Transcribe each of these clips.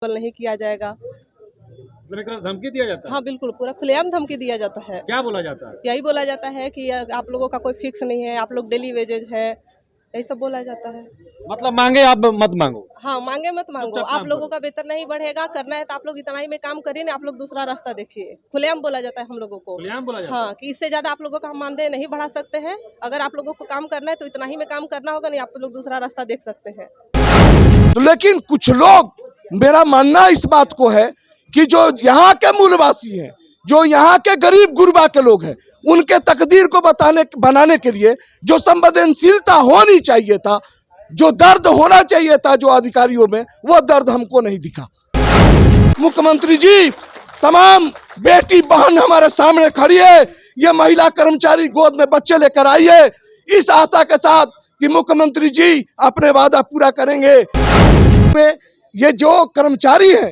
नहीं किया जाएगा। धमकी दिया जाता है? हाँ बिल्कुल, पूरा खुलेआम धमकी दिया जाता है। क्या बोला जाता है? यही बोला जाता है कि आप लोगों का कोई फिक्स नहीं है, आप लोग डेली वेजेज है, यही सब बोला जाता है। मतलब मांगे आप मत मांगो। हाँ, मांगे मत मांगो, चुपचाप आप काम लोगों करो। का वेतन नहीं बढ़ेगा, करना है तो आप लोग इतना ही में काम करिए ना, आप लोग दूसरा रास्ता देखिए। खुलेआम बोला जाता है हम लोगों को। खुलेआम बोला जाता हाँ, कि इससे ज्यादा आप लोगों का हम मानदेय नहीं बढ़ा सकते हैं। अगर आप लोगों को काम करना है तो इतना ही में काम करना होगा, नहीं आप लोग दूसरा रास्ता देख सकते हैं। तो लेकिन कुछ लोग, मेरा मानना इस बात को है कि जो यहाँ के मूलवासी हैं, जो यहाँ के गरीब गुरबा के लोग हैं, उनके तकदीर को बनाने के लिए जो संवेदनशीलता होनी चाहिए था, जो दर्द होना चाहिए था जो अधिकारियों में, वो दर्द हमको नहीं दिखा। मुख्यमंत्री जी, तमाम बेटी बहन हमारे सामने खड़ी है, ये महिला कर्मचारी गोद में बच्चे लेकर आई है, इस आशा के साथ कि मुख्यमंत्री जी अपने वादा पूरा करेंगे। ये जो कर्मचारी हैं,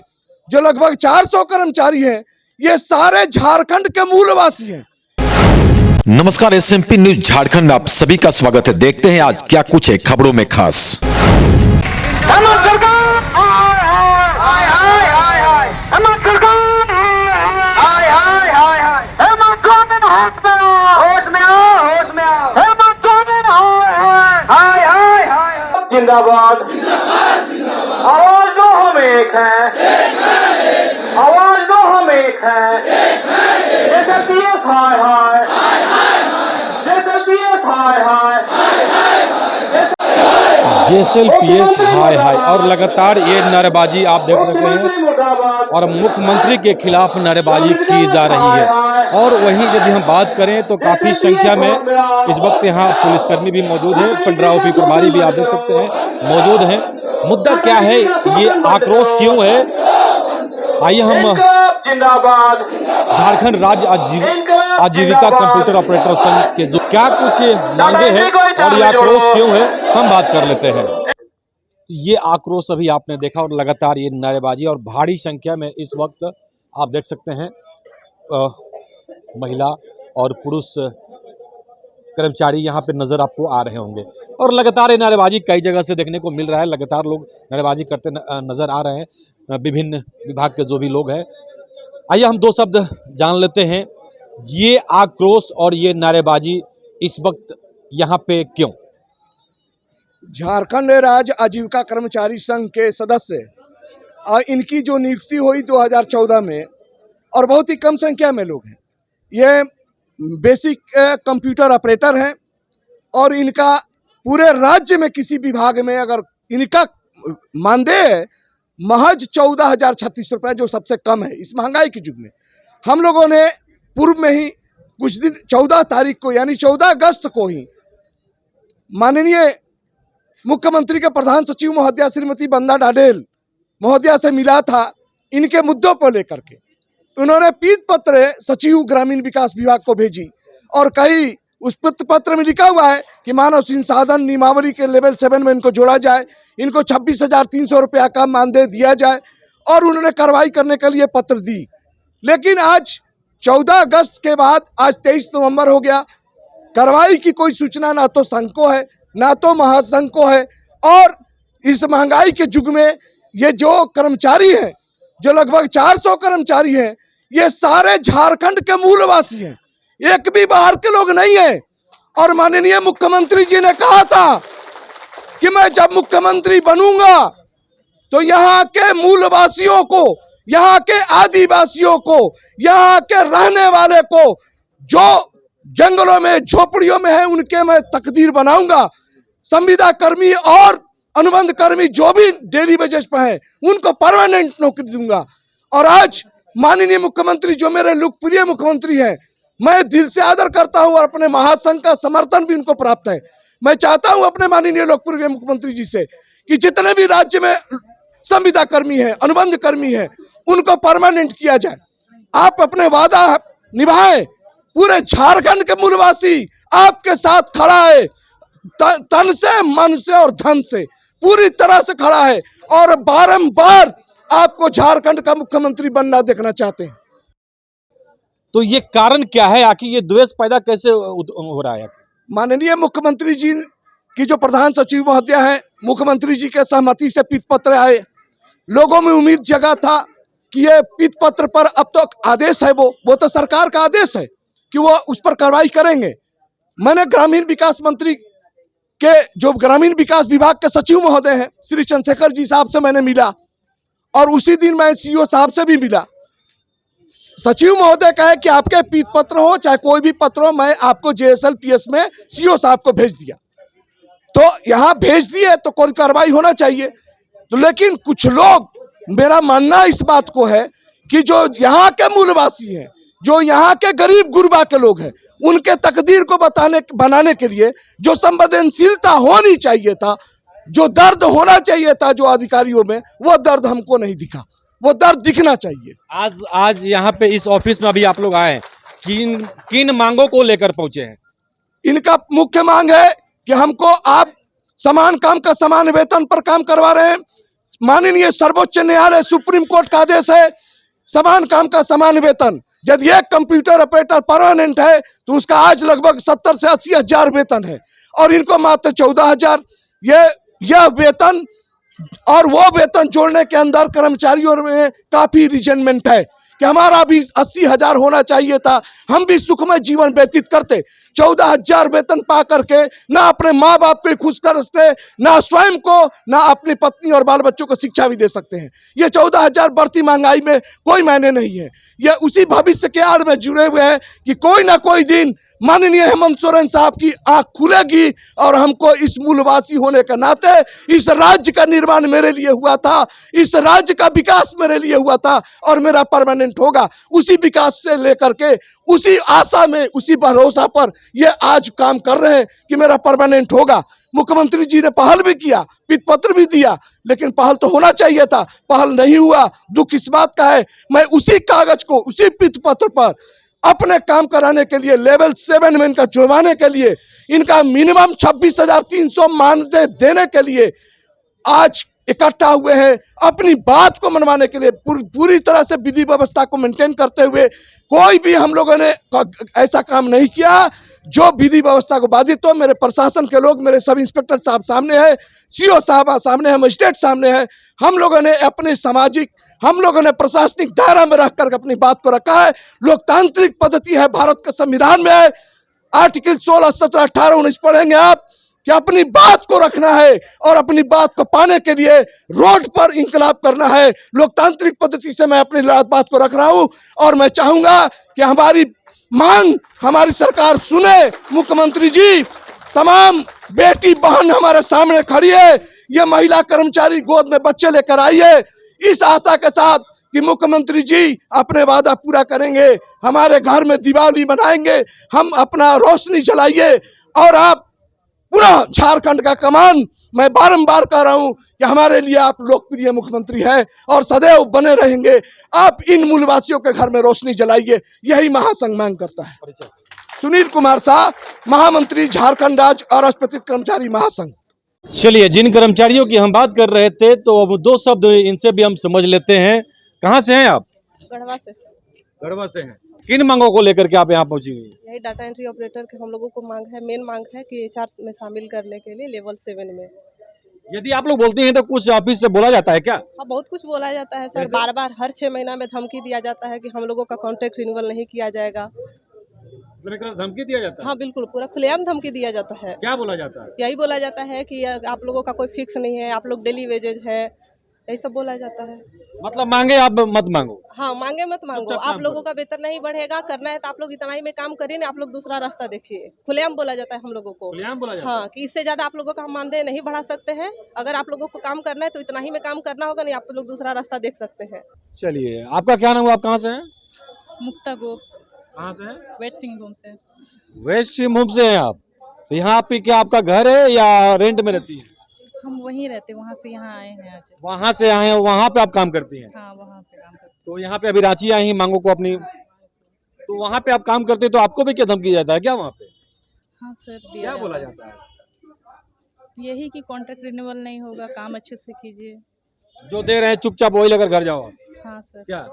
जो लगभग 400 कर्मचारी हैं, ये सारे झारखंड के मूलवासी हैं। नमस्कार, एसएमपी न्यूज झारखंड में आप सभी का स्वागत है। देखते हैं आज क्या कुछ है खबरों में खास। जिंदाबाद, आवाज दो हम एक हैं, आवाज दो हम एक हैं, जैसे पीएस हाय हाय, जैसे पीएस हाय हाय, जेएसएलपीएस हाय हाय। और लगातार ये नारेबाजी आप देख रहे हैं और मुख्यमंत्री के खिलाफ नारेबाजी की जा रही है। और वहीं यदि हम बात करें तो काफी संख्या में इस वक्त यहाँ पुलिसकर्मी भी मौजूद है, पंडराओपी प्रभारी भी आप देख सकते हैं मौजूद हैं। मुद्दा क्या है, ये आक्रोश क्यों है, आइए हम झारखंड राज्य आजीविका कंप्यूटर ऑपरेटर संघ के जो क्या कुछ मांगे हैं और ये आक्रोश क्यों है, हम बात कर लेते हैं। ये आक्रोश अभी आपने देखा और लगातार ये नारेबाजी और भारी संख्या में इस वक्त आप देख सकते हैं महिला और पुरुष कर्मचारी यहाँ पे नजर आपको आ रहे होंगे। और लगातार ये नारेबाजी कई जगह से देखने को मिल रहा है, लगातार लोग नारेबाजी करते नजर आ रहे हैं, विभिन्न विभाग के जो भी लोग हैं। आइए हम दो शब्द जान लेते हैं, ये आक्रोश और ये नारेबाजी इस वक्त यहाँ पे क्यों। झारखंड राज्य आजीविका कर्मचारी संघ के सदस्य और इनकी जो नियुक्ति हुई 2014 में, और बहुत ही कम संख्या में लोग हैं, ये बेसिक कंप्यूटर ऑपरेटर हैं और इनका पूरे राज्य में किसी विभाग में अगर इनका मानदेय है महज 14,036 रुपये, जो सबसे कम है इस महंगाई के युग में। हम लोगों ने पूर्व में ही कुछ दिन 14 तारीख को यानी 14 अगस्त को ही माननीय मुख्यमंत्री के प्रधान सचिव महोदया श्रीमती बंदा डाडेल महोदया से मिला था इनके मुद्दों को लेकर के। उन्होंने पीत पत्र सचिव ग्रामीण विकास विभाग को भेजी और कई उस पत्र में लिखा हुआ है कि मानव संसाधन नियमावली के लेवल 7 में इनको जोड़ा जाए, इनको 26,300 रुपया का मानदेय दिया जाए, और उन्होंने कार्रवाई करने के लिए पत्र दी। लेकिन आज 14 अगस्त के बाद आज 23 नवंबर हो गया, कार्रवाई की कोई सूचना ना तो संघ को है ना तो महासंघ को है। और इस महंगाई के युग में ये जो कर्मचारी हैं, जो लगभग 400 कर्मचारी हैं, ये सारे झारखंड के मूलवासी हैं, एक भी बाहर के लोग नहीं है। और माननीय मुख्यमंत्री जी ने कहा था कि मैं जब मुख्यमंत्री बनूंगा तो यहाँ के मूलवासियों को, यहाँ के आदिवासियों को, यहाँ के रहने वाले को, जो जंगलों में झोपड़ियों में है, उनके मैं तकदीर बनाऊंगा। संविदा कर्मी और अनुबंध कर्मी जो भी डेली वेजेस पर है उनको परमानेंट नौकरी दूंगा। और आज माननीय मुख्यमंत्री जो मेरे लोकप्रिय मुख्यमंत्री हैं, मैं दिल से आदर करता हूं और अपने महासंघ का समर्थन भी उनको प्राप्त है। मैं चाहता हूं अपने माननीय लोकप्रिय मुख्यमंत्री जी से कि जितने भी राज्य में संविदा कर्मी है, अनुबंध कर्मी है, उनको परमानेंट किया जाए। आप अपने वादा निभाएं, पूरे झारखंड के मूलवासी आपके साथ खड़ा है, तन से, मन से और धन से पूरी तरह से खड़ा है, और बारंबार आपको झारखंड का मुख्यमंत्री बनना देखना चाहते हैं। तो ये कारण क्या है, आखिर ये द्वेष पैदा कैसे हो रहा है? माननीय मुख्यमंत्री जी की जो प्रधान सचिव महोदया है, मुख्यमंत्री जी के सहमति से पीत पत्र आए, लोगों में उम्मीद जगा था कि ये पीत पत्र पर अब तो आदेश है, वो तो सरकार का आदेश है कि वो उस पर कार्रवाई करेंगे। मैंने ग्रामीण विकास मंत्री के जो ग्रामीण विकास विभाग के सचिव महोदय हैं श्री चंद्रशेखर जी साहब से मैंने मिला और उसी दिन मैं सीईओ साहब से भी मिला। सचिव महोदय कहे कि आपके पीत पत्र हो चाहे कोई भी पत्र हो, मैं आपको JSLPS में सीईओ साहब को भेज दिया। तो यहाँ भेज दिए तो कोई कार्रवाई होना चाहिए। तो लेकिन कुछ लोग, मेरा मानना इस बात को है कि जो यहाँ के मूलवासी हैं, जो यहाँ के गरीब गुरबा के लोग हैं, उनके तकदीर को बनाने के लिए जो संवेदनशीलता होनी चाहिए था, जो दर्द होना चाहिए था जो अधिकारियों में, वो दर्द हमको नहीं दिखा। वो दर्द दिखना चाहिए। आज यहाँ पे इस ऑफिस में अभी आप लोग आए, किन मांगों को लेकर पहुंचे हैं? इनका मुख्य मांग है कि हमको आप समान काम का समान वेतन पर काम करवा रहे हैं। माननीय सर्वोच्च न्यायालय सुप्रीम कोर्ट का आदेश है, समान काम का समान वेतन। यदि एक कंप्यूटर ऑपरेटर परमानेंट है तो उसका आज लगभग 70 से 80 हजार वेतन है और इनको मात्र 14,000। यह वेतन और वो वेतन जोड़ने के अंदर कर्मचारियों में काफी रिजेंटमेंट है कि हमारा भी 80,000 होना चाहिए था, हम भी सुखमय जीवन व्यतीत करते। 14,000 वेतन पा करके ना अपने माँ बाप को खुश कर सकते, ना स्वयं को, ना अपनी पत्नी और बाल बच्चों को शिक्षा भी दे सकते हैं। ये 14,000 बढ़ती महंगाई में कोई मायने नहीं है। ये उसी भविष्य के आड़ में जुड़े हुए हैं कि कोई ना कोई दिन माननीय हेमंत सोरेन साहब की आंख खुलेगी और हमको इस मूलवासी होने के नाते इस राज्य का निर्माण मेरे लिए हुआ था, इस राज्य का विकास मेरे लिए हुआ था और मेरा परमानेंट होगा। उसी विकास से लेकर के, उसी आशा में, उसी भरोसा पर ये आज काम कर रहे हैं कि मेरा परमानेंट होगा। मुख्यमंत्री जी ने पहल भी किया, पीत पत्र भी दिया, लेकिन पहल तो होना चाहिए था, पहल नहीं हुआ। दुख इस बात का है, मैं उसी कागज को, उसी पीत पत्र पर अपने काम कराने के लिए, लेवल 7 में इनका जुड़वाने के लिए, इनका मिनिमम 26,300 मानदेय देने के लिए आज इकट्ठा हुए हैं। अपनी बात को मनवाने के लिए पूरी तरह से विधि व्यवस्था को मेंटेन करते हुए कोई भी हम लोगों ने ऐसा काम नहीं किया जो विधि व्यवस्था को बाधित हो। मेरे प्रशासन के लोग, मेरे सब इंस्पेक्टर साहब सामने है, सीओ साहब सामने है, मजिस्ट्रेट सामने है। हम लोगों ने अपने सामाजिक, हम लोगों ने प्रशासनिक दायरा में रखकर अपनी बात को रखा है। लोकतांत्रिक पद्धति है, भारत के संविधान में है, आर्टिकल 16, 17, 18, 19 पढ़ेंगे आप कि अपनी बात को रखना है और अपनी बात को पाने के लिए रोड पर इंकलाब करना है। लोकतांत्रिक पद्धति से मैं अपनी बात को रख रहा हूं और मैं चाहूंगा कि हमारी मांग हमारी सरकार सुने। मुख्यमंत्री जी, तमाम बेटी बहन हमारे सामने खड़ी है, ये महिला कर्मचारी गोद में बच्चे लेकर आई है, इस आशा के साथ कि मुख्यमंत्री जी अपने वादा पूरा करेंगे, हमारे घर में दिवाली मनाएंगे, हम अपना रोशनी जलाइए और आप पूरा झारखंड का कमान, मैं बारंबार कह रहा हूं कि हमारे लिए आप लोकप्रिय मुख्यमंत्री हैं और सदैव बने रहेंगे। आप इन मूलवासियों के घर में रोशनी जलाइए, यही महासंघ मांग करता है। सुनील कुमार शाह, महामंत्री, झारखंड राज्य अराजपत्रित कर्मचारी महासंघ। चलिए, जिन कर्मचारियों की हम बात कर रहे थे तो अब 2 शब्द इनसे भी हम समझ लेते हैं। कहाँ से हैं आप? गढ़वा से। गढ़वा से हैं। किन मांगों को लेकर के आप यहाँ पहुंची हुई हैं? यही डाटा एंट्री ऑपरेटर के हम लोगों को मांग है, मेन मांग है कि HR में शामिल करने के लिए लेवल 7 में। यदि आप लोग बोलते हैं तो कुछ ऑफिस से बोला जाता है क्या? हाँ, बहुत कुछ बोला जाता है सर, बार बार हर 6 महीना में धमकी दिया जाता है कि हम लोगों का कॉन्ट्रैक्ट रिन्यूअल नहीं किया जाएगा। धमकी दिया जाता है? हाँ बिल्कुल, पूरा खुलेआम धमकी दिया जाता है। क्या बोला जाता है? यही बोला जाता है कि आप लोगों का कोई फिक्स नहीं है, आप लोग डेली वेजेज है, यही सब बोला जाता है। मतलब मांगे आप मत मांगो। हाँ, मांगे मत मांगो, आप लोगों का वेतन नहीं बढ़ेगा, करना है तो आप लोग इतना ही में काम करिए, आप लोग दूसरा रास्ता देखिए। खुलेआम बोला जाता है हम लोगों को। खुलेआम बोला जाता है? हाँ, कि इससे ज्यादा आप लोगों का हम मानदेय नहीं बढ़ा सकते हैं। अगर आप लोगों को काम करना है तो इतना ही में काम करना होगा, नहीं आप लोग दूसरा रास्ता देख सकते हैं। चलिए, आपका क्या नाम हुआ, आप कहाँ से हैं? मुक्ता गोप, कहाँ से हैं? वेस्ट सिंहभूम से। वेस्ट सिंहभूम से हैं आप? तो यहाँ पे क्या आपका घर है या रेंट में रहती है? हम वहीं रहते, वहाँ से यहाँ आए हैं आज। वहाँ से आए हैं, वहाँ पे आप काम करती हैं? हाँ, वहाँ पे काम करते। तो यहाँ पे अभी रांची आई हैं मांगों को अपनी, तो वहाँ पे आप काम करते हैं तो आपको भी क्या धमकी जाता है क्या वहाँ पे? हाँ सर, दिया क्या बोला जाता जाता है? है यही कि कॉन्ट्रैक्ट रिन्यूअल नहीं होगा, काम अच्छे से कीजिए। जो दे रहे हैं चुपचाप वही लेकर घर जाओ। हाँ सर। क्या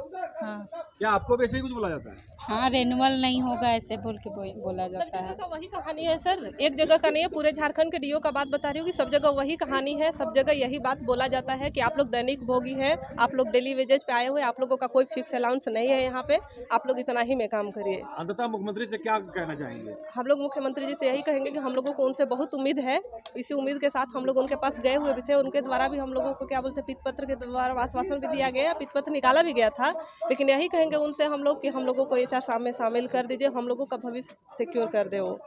हाँ, क्या आपको भी ऐसे ही कुछ बोला जाता है? हाँ, रेनुअल नहीं होगा ऐसे बोल के बोला जाता है। का वही कहानी है सर, एक जगह का नहीं है, पूरे झारखंड के डीओ का बात बता रही हूँ कि सब जगह वही कहानी है, सब जगह यही बात बोला जाता है कि आप लोग दैनिक भोगी हैं, आप लोग डेली वेजेज पे आए हुए, आप लोगों का कोई फिक्स अलाउंस नहीं है यहाँ पे, आप लोग इतना ही में काम करिए। अंततः मुख्यमंत्री से क्या कहना चाहेंगे? हम लोग मुख्यमंत्री जी से यही कहेंगे कि हम लोगों को उनसे बहुत उम्मीद है, इसी उम्मीद के साथ हम लोग उनके पास गए हुए भी थे, उनके द्वारा भी हम लोगों को क्या बोलते हैं पत्र के द्वारा आश्वासन भी दिया गया, पत्र निकाला भी गया था, लेकिन यही कहेंगे उनसे हम लोग कि हम लोगों को HR में शामिल कर दीजिए, हम लोगों का भविष्य सिक्योर कर दे वो।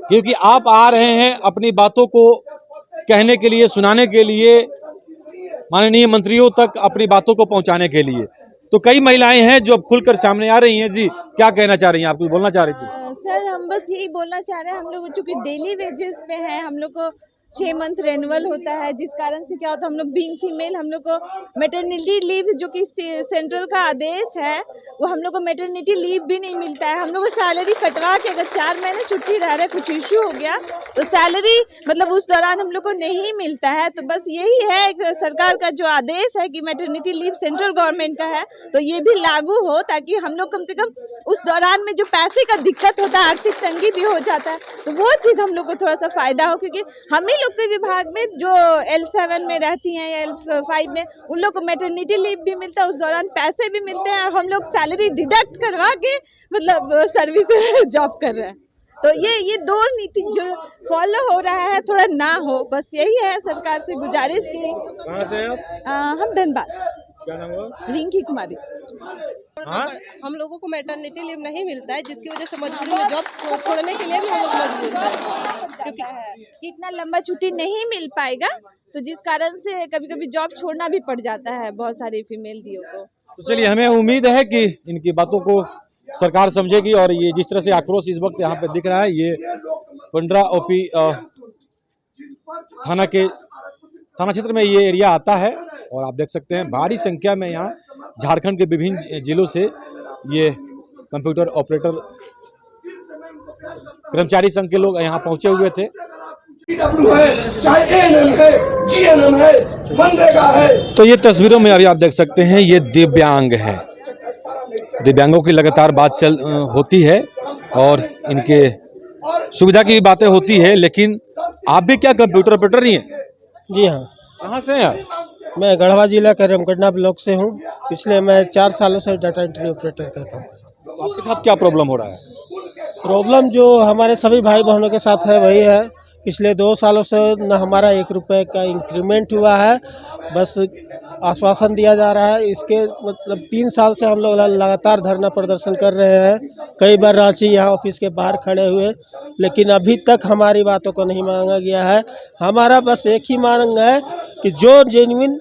क्योंकि आप आ रहे हैं अपनी बातों को कहने के लिए, सुनाने के लिए, माननीय मंत्रियों तक अपनी बातों को पहुंचाने के लिए, तो कई महिलाएं हैं जो अब खुलकर सामने आ रही हैं। जी, क्या कहना चाह रही हैं आप? कुछ बोलना चाह रही थी? सर, हम बस यही बोलना चाह रहे हैं, हम लोग चूँकि डेली वेजेस पे हैं, हम लोग को 6 मंथ रेनुअल होता है, जिस कारण से क्या होता है, हम लोग बीइंग फीमेल, हम लोग को मैटरनिटी लीव जो कि सेंट्रल का आदेश है, वो हम लोग को मैटरनिटी लीव भी नहीं मिलता है। हम लोग को सैलरी कटवा के अगर 4 महीने छुट्टी रह रहे, कुछ इश्यू हो गया तो सैलरी मतलब उस दौरान हम लोग को नहीं मिलता है। तो बस यही है एक सरकार का जो आदेश है कि मैटरनिटी लीव सेंट्रल गवर्नमेंट का है, तो ये भी लागू हो, ताकि हम लोग कम से कम उस दौरान में जो पैसे का दिक्कत होता है, आर्थिक तंगी भी हो जाता है, तो वो चीज़ हम लोग को थोड़ा सा फायदा हो, क्योंकि हम ही लोग के विभाग में जो L7 में रहती हैं या L5 में, उन लोग को मैटरनिटी लीव भी मिलता है, उस दौरान पैसे भी मिलते हैं, और हम लोग सैलरी डिडक्ट करवा के मतलब सर्विस जॉब कर रहे हैं। तो ये 2 नीति जो फॉलो हो रहा है थोड़ा ना हो, बस यही है सरकार से गुजारिश की। कहाँ से आप? हम धनबाद। क्या नाम है? रिंकी कुमारी। हाँ? हम लोगों को मैटरनिटी लीव नहीं मिलता है, जिसकी वजह से मजबूरी में जॉब छोड़ने के लिए भी हम लोग मजबूर हैं, क्योंकि इतना लंबा छुट्टी नहीं मिल पाएगा, तो जिस कारण से कभी कभी जॉब छोड़ना भी पड़ जाता है बहुत सारी फीमेल डीओ को। तो चलिए, हमें उम्मीद है कि इनकी बातों को सरकार समझेगी, और ये जिस तरह से आक्रोश इस वक्त यहाँ पे दिख रहा है, ये पंडरा OP थाना क्षेत्र में ये एरिया आता है, और आप देख सकते हैं भारी संख्या में यहाँ झारखंड के विभिन्न जिलों से ये कंप्यूटर ऑपरेटर कर्मचारी संघ के लोग यहाँ पहुंचे हुए थे। चाहे ANM है, GNM है, मनरेगा है। तो ये तस्वीरों में अभी आप देख सकते हैं, ये दिव्यांग है, दिव्यांगों की लगातार बात होती है, और इनके सुविधा की भी बातें होती है, लेकिन आप भी क्या कंप्यूटर ऑपरेटर ही हैं? जी हाँ। कहाँ से हैं आप? मैं गढ़वा जिला के रमगढ़ना ब्लॉक से हूँ। पिछले मैं 4 सालों से डाटा एंट्री ऑपरेटर का काम करता हूँ। तो आपके साथ क्या प्रॉब्लम हो रहा है? प्रॉब्लम जो हमारे सभी भाई बहनों के साथ है वही है, पिछले 2 सालों से न हमारा 1 रुपये का इंक्रीमेंट हुआ है, बस आश्वासन दिया जा रहा है। इसके मतलब 3 साल से हम लोग लगातार धरना प्रदर्शन कर रहे हैं, कई बार रांची यहाँ ऑफिस के बाहर खड़े हुए, लेकिन अभी तक हमारी बातों को नहीं मांगा गया है। हमारा बस एक ही मांग है कि जो जेन्युइन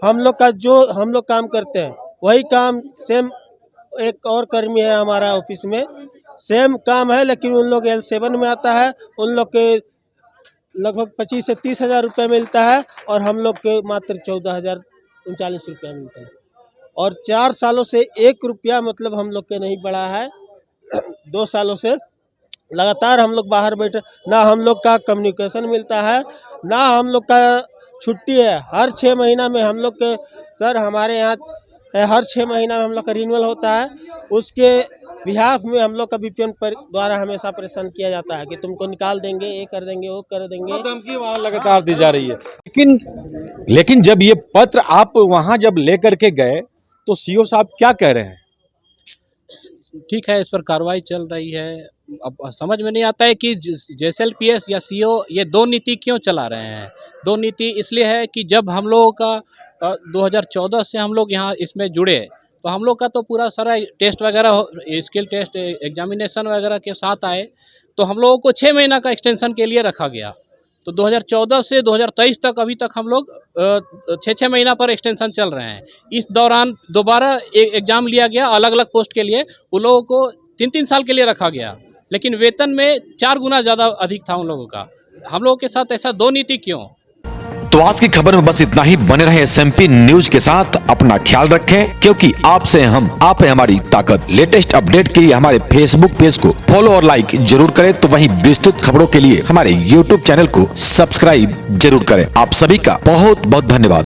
हम लोग काम करते हैं वही काम सेम एक और कर्मी है हमारा ऑफिस में, सेम काम है, लेकिन उन लोग L7 में आता है, उन लोग के लगभग 25 से 30 हज़ार रुपये मिलता है, और हम लोग के मात्र 14,039 रुपया मिलता है, और 4 सालों से 1 रुपया मतलब हम लोग के नहीं बढ़ा है। 2 सालों से लगातार हम लोग बाहर बैठे, ना हम लोग का कम्युनिकेशन मिलता है, ना हम लोग का छुट्टी है। हर 6 महीना में हम लोग के सर हमारे यहाँ हर 6 महीना में हम लोग का रिन्यूअल होता है, उसके बिहाफ में हम लोग का BPN पर द्वारा हमेशा परेशान किया जाता है कि तुमको निकाल देंगे, ये कर देंगे, वो कर देंगे, धमकी वहाँ लगातार दी जा रही है। लेकिन जब ये पत्र आप वहाँ जब लेकर के गए तो CO साहब क्या कह रहे हैं? ठीक है, इस पर कार्रवाई चल रही है। अब समझ में नहीं आता है कि JSLPS या CO ये 2 नीति क्यों चला रहे हैं। 2 नीति इसलिए है कि जब हम लोगों का 2014 से हम लोग यहाँ इसमें जुड़े, तो हम लोग का तो पूरा सारा टेस्ट वगैरह, स्किल टेस्ट, एग्जामिनेशन वगैरह के साथ आए, तो हम लोगों को 6 महीना का एक्सटेंशन के लिए रखा गया। तो 2014 से 2023 तक अभी तक हम लोग 6-6 महीना पर एक्सटेंशन चल रहे हैं। इस दौरान दोबारा एग्ज़ाम लिया गया अलग अलग पोस्ट के लिए, उन लोगों को 3-3 साल के लिए रखा गया, लेकिन वेतन में 4 गुना ज़्यादा अधिक था उन लोगों का। हम लोगों के साथ ऐसा 2 नीति क्यों? तो आज की खबर में बस इतना ही। बने रहे SMP न्यूज के साथ, अपना ख्याल रखें, क्योंकि आपसे हम, आप है हमारी ताकत। लेटेस्ट अपडेट के लिए हमारे फेसबुक पेज को फॉलो और लाइक जरूर करें, तो वहीं विस्तृत खबरों के लिए हमारे YouTube चैनल को सब्सक्राइब जरूर करें। आप सभी का बहुत बहुत धन्यवाद।